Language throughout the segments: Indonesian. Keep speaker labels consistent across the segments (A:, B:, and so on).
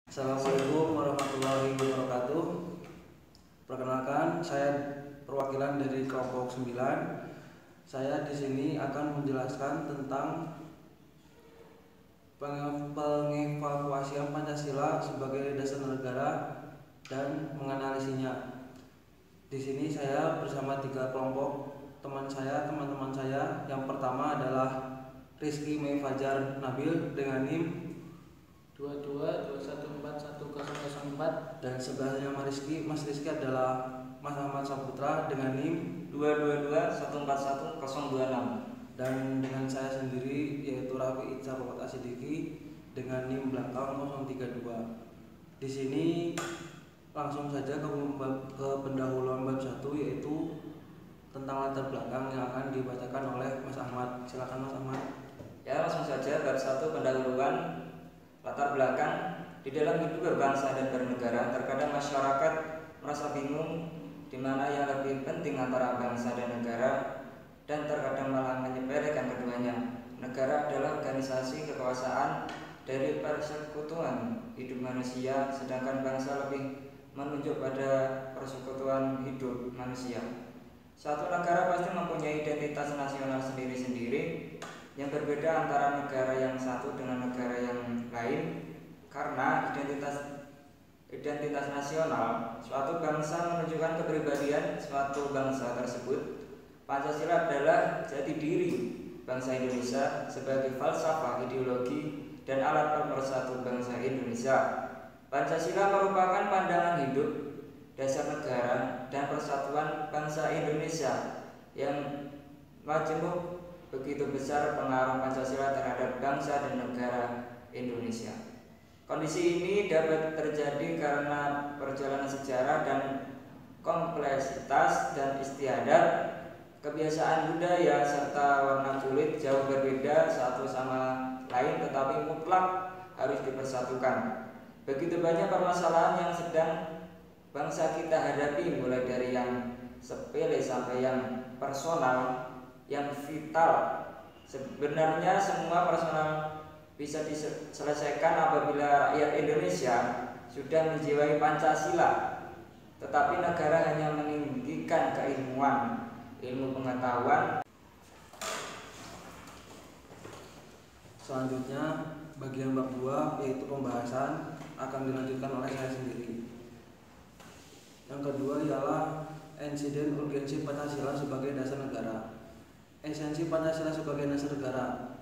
A: Assalamualaikum warahmatullahi wabarakatuh. Perkenalkan, saya perwakilan dari kelompok 9. Saya di sini akan menjelaskan tentang pengevaluasian Pancasila sebagai dasar negara dan menganalisinya. Di sini saya bersama 3 kelompok teman-teman saya. Yang pertama adalah Rizky Mei Fajar Nabil dengan NIM
B: 22214104,
A: dan sebelahnya Mas Rizky adalah Mas Ahmad Saputra dengan NIM
C: 222141026,
A: dan dengan saya sendiri yaitu Rafi Ica Asidiki dengan NIM belakang 032. Di sini langsung saja ke pendahuluan bab 1, yaitu tentang latar belakang yang akan dibacakan oleh Mas Ahmad. Silakan Mas Ahmad.
C: Ya, langsung saja bab 1 pendahuluan. Latar belakang. Di dalam hidup berbangsa dan bernegara, terkadang masyarakat merasa bingung di mana yang lebih penting antara bangsa dan negara, dan terkadang malah menyepelekan keduanya. Negara adalah organisasi kekuasaan dari persekutuan hidup manusia, sedangkan bangsa lebih menunjuk pada persekutuan hidup manusia. Suatu negara pasti mempunyai identitas nasional sendiri-sendiri yang berbeda antara negara yang satu dengan negara yang lain, karena identitas nasional suatu bangsa menunjukkan kepribadian suatu bangsa tersebut. Pancasila adalah jati diri bangsa Indonesia sebagai falsafah, ideologi, dan alat pemersatu bangsa Indonesia. Pancasila merupakan pandangan hidup, dasar negara, dan persatuan bangsa Indonesia yang majemuk. Begitu besar pengaruh Pancasila terhadap bangsa dan negara Indonesia. Kondisi ini dapat terjadi karena perjalanan sejarah dan kompleksitas dan istiadat, kebiasaan budaya, serta warna kulit jauh berbeda satu sama lain, tetapi mutlak harus dipersatukan. Begitu banyak permasalahan yang sedang bangsa kita hadapi, mulai dari yang sepele sampai yang personal, yang vital. Sebenarnya semua personal bisa diselesaikan apabila rakyat Indonesia sudah menjiwai Pancasila. Tetapi negara hanya meninggikan keilmuan, ilmu pengetahuan.
A: Selanjutnya bagian bab 2, yaitu pembahasan, akan dilanjutkan oleh saya sendiri. Yang kedua ialah insiden urgensi Pancasila sebagai dasar negara. Esensi Pancasila sebagai dasar negara.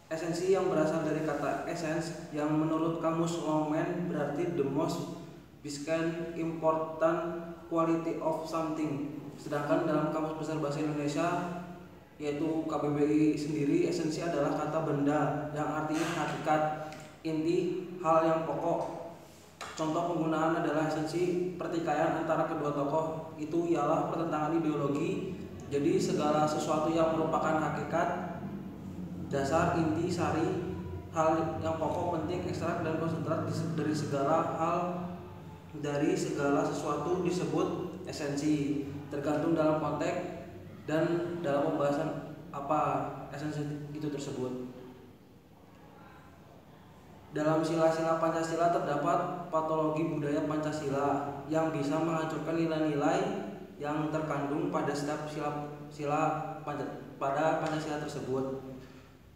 A: Esensi yang berasal dari kata essence yang menurut kamus Longman berarti the most basic important quality of something. Sedangkan dalam kamus besar bahasa Indonesia yaitu KBBI sendiri, esensi adalah kata benda yang artinya hakikat, inti, hal yang pokok. Contoh penggunaan adalah esensi pertikaian antara kedua tokoh itu ialah pertentangan ideologi. Jadi segala sesuatu yang merupakan hakikat, dasar, inti, sari, hal yang pokok, penting, ekstrak, dan konsentrat dari segala sesuatu disebut esensi, tergantung dalam konteks dan dalam pembahasan apa esensi itu tersebut. Dalam sila-sila Pancasila terdapat patologi budaya Pancasila yang bisa menghancurkan nilai-nilai yang terkandung pada setiap pada Pancasila tersebut.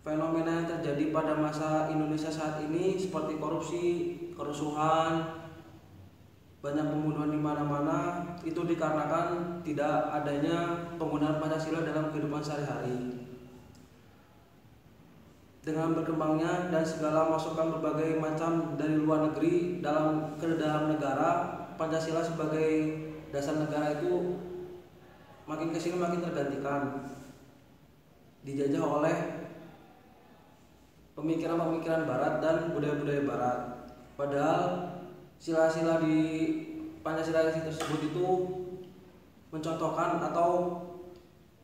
A: Fenomena yang terjadi pada masa Indonesia saat ini seperti korupsi, kerusuhan, banyak pembunuhan di mana-mana, itu dikarenakan tidak adanya penggunaan Pancasila dalam kehidupan sehari-hari. Dengan berkembangnya dan segala masukan berbagai macam dari luar negeri ke dalam negara, Pancasila sebagai dasar negara itu makin kesini makin tergantikan, dijajah oleh pemikiran-pemikiran barat dan budaya-budaya barat. Padahal sila-sila di Pancasila tersebut itu mencontohkan atau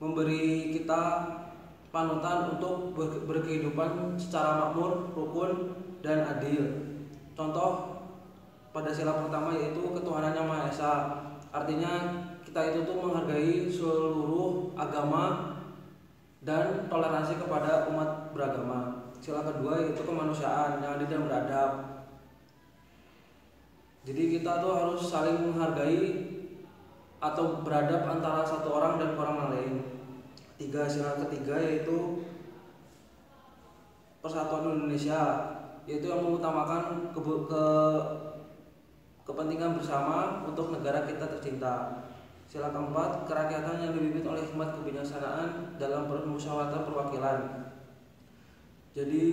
A: memberi kita panutan untuk berkehidupan secara makmur, rukun, dan adil. Contoh pada sila pertama yaitu ketuhanan yang Maha Esa. Artinya kita itu tuh menghargai seluruh agama dan toleransi kepada umat beragama. Sila kedua yaitu kemanusiaan yang adil dan beradab. Jadi kita tuh harus saling menghargai atau beradab antara satu orang dan orang lain. Sila ketiga yaitu Persatuan Indonesia, yaitu yang mengutamakan kepentingan bersama untuk negara kita tercinta. Sila keempat, kerakyatan yang dipimpin oleh hikmat kebijaksanaan dalam permusyawaratan perwakilan. Jadi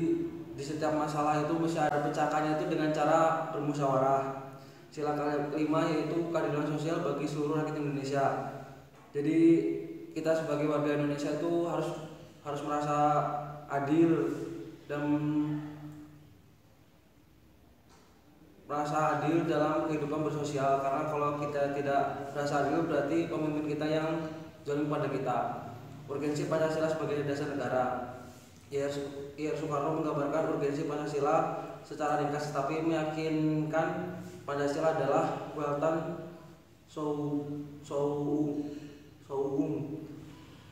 A: di setiap masalah itu mesti ada pecahkannya itu dengan cara bermusyawarah. Sila kelima yaitu keadilan sosial bagi seluruh rakyat Indonesia. Jadi kita sebagai warga Indonesia itu harus merasa adil dan merasa adil dalam kehidupan bersosial, karena kalau kita tidak merasa adil berarti pemimpin kita yang zalim pada kita. Urgensi Pancasila sebagai dasar negara. Ir Soekarno menggambarkan urgensi Pancasila secara ringkas tetapi meyakinkan Pancasila adalah Weltan Sougung,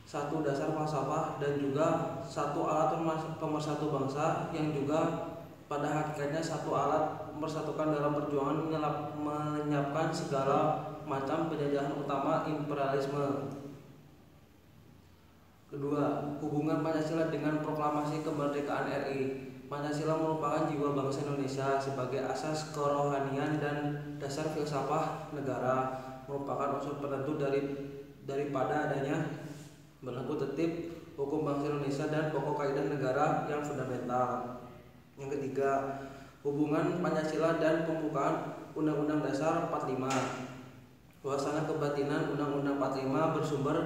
A: satu dasar falsafah dan juga satu alat pemersatu bangsa, yang juga pada hakikatnya satu alat mempersatukan dalam perjuangan menyiapkan segala macam penjajahan utama imperialisme. Kedua, hubungan Pancasila dengan proklamasi kemerdekaan RI. Pancasila merupakan jiwa bangsa Indonesia sebagai asas kerohanian dan dasar filsafat negara, merupakan unsur penentu daripada adanya berlaku tertib hukum bangsa Indonesia dan pokok kaidah negara yang fundamental. Yang ketiga, hubungan Pancasila dan pembukaan Undang-Undang Dasar 45. Suasana kebatinan Undang-Undang 45 bersumber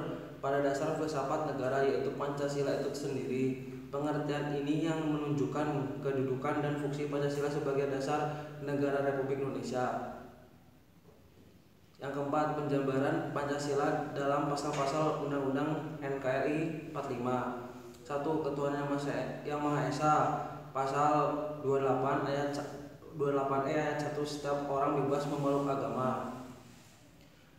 A: pada dasar filsafat negara, yaitu Pancasila itu sendiri. Pengertian ini yang menunjukkan kedudukan dan fungsi Pancasila sebagai dasar negara Republik Indonesia. Yang keempat, penjabaran Pancasila dalam pasal-pasal Undang-Undang NKRI 45. 1. Ketuhanan yang Maha Esa. Pasal 28 ayat 28E ayat 1, setiap orang bebas memeluk agama.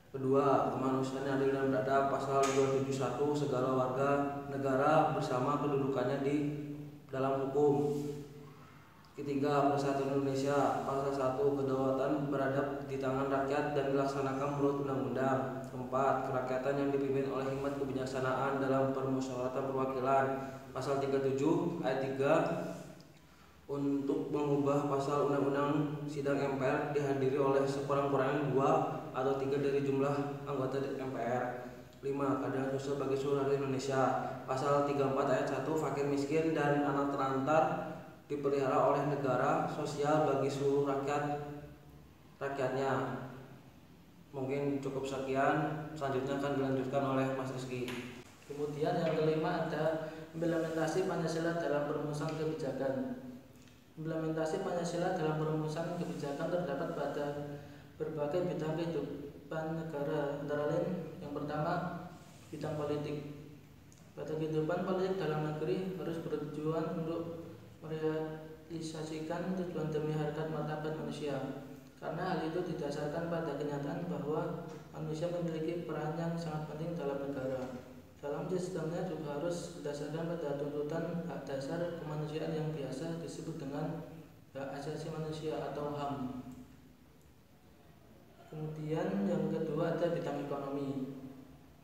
A: Kedua, kemanusiaan yang adil dan beradab. Pasal 271, segala warga negara bersama kedudukannya di dalam hukum. Ketiga, Persatuan Indonesia. Pasal 1, kedaulatan beradab di tangan rakyat dan dilaksanakan menurut undang-undang. Keempat, kerakyatan yang dipimpin oleh hikmat kebijaksanaan dalam permusyawaratan perwakilan. Pasal 37 ayat 3, untuk mengubah pasal undang-undang sidang MPR dihadiri oleh sekurang-kurangnya 2 atau 3 dari jumlah anggota MPR. 5. Keadilan sosial bagi seluruh rakyat Indonesia. Pasal 34 ayat 1, fakir miskin dan anak terlantar dipelihara oleh negara, sosial bagi seluruh rakyatnya. Mungkin cukup sekian, selanjutnya akan dilanjutkan oleh Mas Rizky.
B: Kemudian yang kelima ada implementasi Pancasila dalam perumusan kebijakan. Implementasi Pancasila dalam perumusan kebijakan terdapat pada berbagai bidang kehidupan negara, antara lain yang pertama bidang politik. Pada kehidupan politik dalam negeri harus bertujuan untuk merealisasikan tujuan demi harkat martabat manusia, karena hal itu didasarkan pada kenyataan bahwa manusia memiliki peran yang sangat penting dalam negara. Dalam sistemnya juga harus berdasarkan pada tuntutan hak dasar kemanusiaan yang biasa disebut dengan hak asasi manusia atau HAM. Kemudian yang kedua ada bidang ekonomi.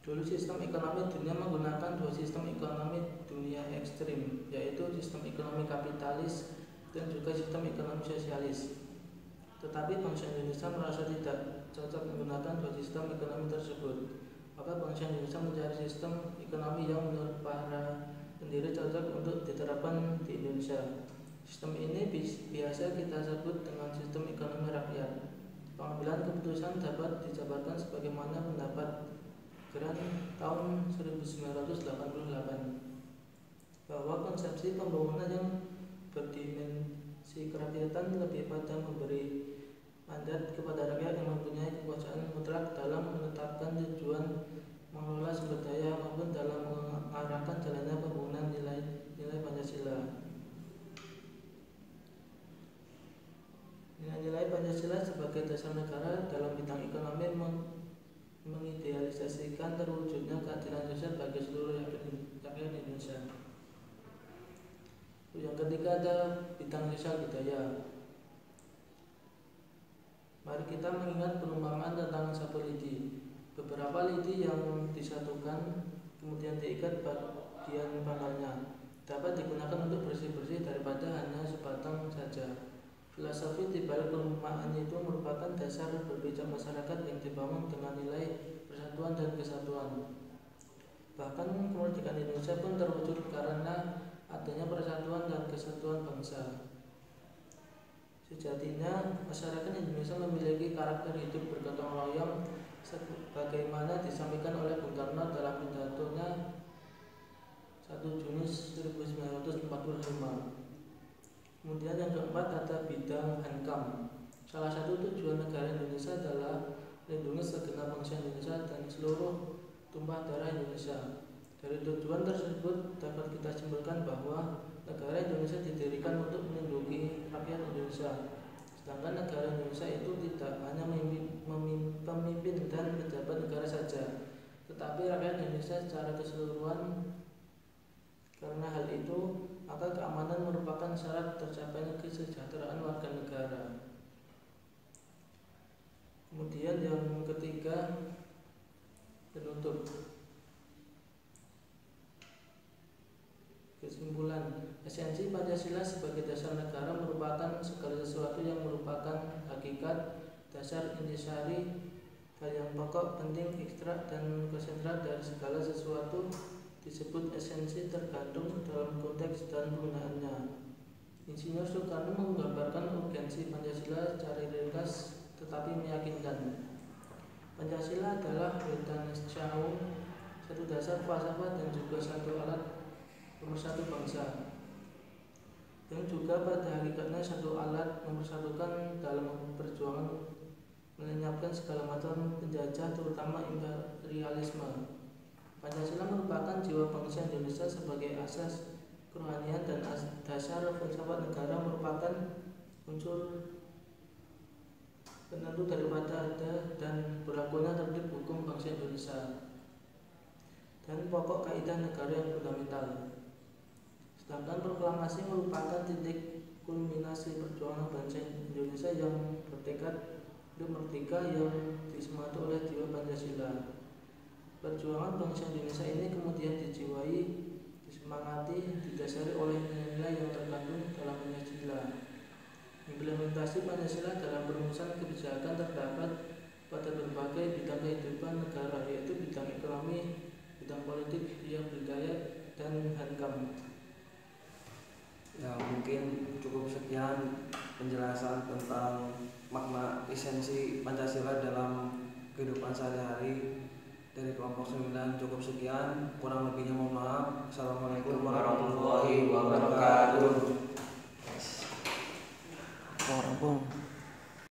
B: Dulu sistem ekonomi dunia menggunakan dua sistem ekonomi dunia ekstrim, yaitu sistem ekonomi kapitalis dan juga sistem ekonomi sosialis. Tetapi bangsa Indonesia merasa tidak cocok menggunakan dua sistem ekonomi tersebut. Maka bangsa Indonesia mencari sistem ekonomi yang menurut para pendiri cocok untuk diterapkan di Indonesia. Sistem ini biasa kita sebut dengan sistem ekonomi rakyat. Pengambilan keputusan dapat dijabarkan sebagaimana pendapat Grant tahun 1988 bahwa konsepsi pembangunan yang berdimensi kerakyatan lebih pada memberi mandat kepada rakyat yang mempunyai kekuasaan mutlak dalam menetapkan tujuan, mengelola sumber daya maupun dalam mengarahkan jalannya pembangunan nilai-nilai Pancasila. Nilai-nilai Pancasila sebagai dasar negara dalam bidang ekonomi mengidealisasikan terwujudnya keadilan sosial bagi seluruh rakyat Indonesia. Yang ketiga ada bidang sosial budaya. Mari kita mengingat perumpamaan tentang satu lidi. Beberapa lidi yang disatukan kemudian diikat bagian pangkalnya dapat digunakan untuk bersih-bersih daripada hanya sebatang saja. Filosofi di balik perumpamaan itu merupakan dasar berpijak masyarakat yang dibangun dengan nilai persatuan dan kesatuan. Bahkan kemerdekaan Indonesia pun terwujud karena adanya persatuan dan kesatuan bangsa. Sejatinya, masyarakat Indonesia memiliki karakter hidup bergotong royong sebagaimana disampaikan oleh Bung Karno dalam pidatonya 1 Juni 1945. Kemudian yang keempat ada bidang Hankam. Salah satu tujuan negara Indonesia adalah melindungi segenap bangsa Indonesia dan seluruh tumpah darah Indonesia. Dari tujuan tersebut dapat kita simpulkan bahwa negara Indonesia didirikan untuk melindungi rakyat Indonesia. Sedangkan negara Indonesia itu tidak hanya pemimpin dan pejabat negara saja, tetapi rakyat Indonesia secara keseluruhan. Karena hal itu, maka keamanan merupakan syarat tercapainya kesejahteraan warga negara. Kemudian yang ketiga, penutup. Kesimpulan, esensi Pancasila sebagai dasar negara merupakan segala sesuatu yang merupakan hakikat, dasar, intisari, hal yang pokok, penting, ekstrak, dan konsentrat dari segala sesuatu disebut esensi tergantung dalam konteks dan penggunaannya. Insinyur Soekarno menggambarkan urgensi Pancasila secara ringkas tetapi meyakinkan. Pancasila adalah Weltanschauung, satu dasar falsafah dan juga satu alat pemersatu bangsa, yang juga pada hakikatnya satu alat mempersatukan dalam perjuangan melenyapkan segala macam penjajah terutama imperialisme. Pancasila merupakan jiwa bangsa Indonesia sebagai asas kerohanian dan dasar filsafat negara, merupakan unsur penentu daripada ada dan berlakunya tertib hukum bangsa Indonesia dan pokok kaidah negara yang fundamental. Sedangkan proklamasi merupakan titik kulminasi perjuangan bangsa Indonesia yang bertekad hidup merdeka yang disemangati oleh jiwa Pancasila. Perjuangan bangsa Indonesia ini kemudian dijiwai, disemangati, didasari oleh nilai-nilai yang terkandung dalam Pancasila. Implementasi Pancasila dalam perumusan kebijakan terdapat pada berbagai bidang kehidupan negara, yaitu bidang ekonomi, bidang politik, bidang budaya, dan Hankam.
A: Ya, mungkin cukup sekian penjelasan tentang makna esensi Pancasila dalam kehidupan sehari-hari dari kelompok 9. Cukup sekian, kurang lebihnya mohon maaf. Assalamualaikum warahmatullahi wabarakatuh.